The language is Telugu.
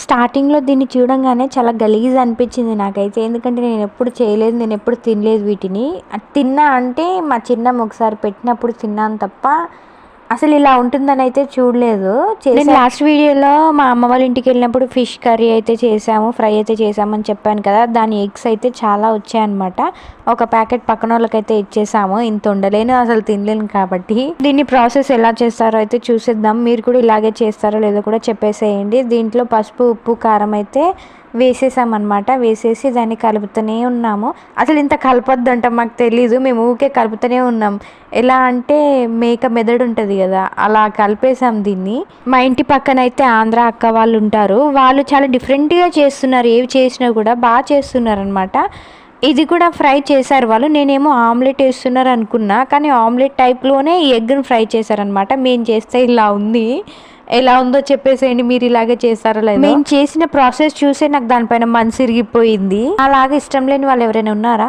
స్టార్టింగ్లో దీన్ని చూడంగానే చాలా గలీజ్ అనిపించింది నాకైతే. ఎందుకంటే నేను ఎప్పుడు చేయలేదు, నేను ఎప్పుడు తినలేదు వీటిని. తిన్నా అంటే మా చిన్నమ్మ ఒకసారి పెట్టినప్పుడు తిన్నాను తప్ప అసలు ఇలా ఉంటుందని అయితే చూడలేదు. నేను లాస్ట్ వీడియోలో మా అమ్మ వాళ్ళ ఇంటికి వెళ్ళినప్పుడు ఫిష్ కర్రీ అయితే చేసాము, ఫ్రై అయితే చేసామని చెప్పాను కదా. దాని ఎగ్స్ అయితే చాలా వచ్చాయన్నమాట. ఒక ప్యాకెట్ పక్కన వాళ్ళకైతే ఇచ్చేసాము. ఇంత ఉండలేను, అసలు తినలేను కాబట్టి. దీన్ని ప్రాసెస్ ఎలా చేస్తారో అయితే చూసేద్దాం. మీరు కూడా ఇలాగే చేస్తారో లేదో కూడా చెప్పేసేయండి. దీంట్లో పసుపు, ఉప్పు, కారం అయితే వేసేసామన్నమాట. వేసేసి దాన్ని కలుపుతూనే ఉన్నాము. అసలు ఇంత కలపొద్దంట మాకు తెలీదు, మేము ఊరికే కలుపుతూనే ఉన్నాం. ఎలా అంటే మేక మెదడు ఉంటుంది కదా, అలా కలిపేసాం దీన్ని. మా ఇంటి పక్కన అయితే ఆంధ్ర అక్క వాళ్ళు ఉంటారు. వాళ్ళు చాలా డిఫరెంట్గా చేస్తున్నారు, ఏవి చేసినా కూడా బాగా చేస్తున్నారు అనమాట. ఇది కూడా ఫ్రై చేశారు వాళ్ళు. నేనేమో ఆమ్లెట్ వేస్తున్నారు అనుకున్నా, కానీ ఆమ్లెట్ టైప్లోనే ఎగ్ని ఫ్రై చేశారనమాట. మేము చేస్తే ఇలా ఉంది. ఎలా ఉందో చెప్పేసేయండి, మీరు ఇలాగే చేస్తారో లేదో. మేము చేసిన ప్రాసెస్ చూసే నాకు దానిపైన మనసు ఇరిగిపోయింది. అలాగే ఇష్టం లేని వాళ్ళు ఎవరైనా ఉన్నారా?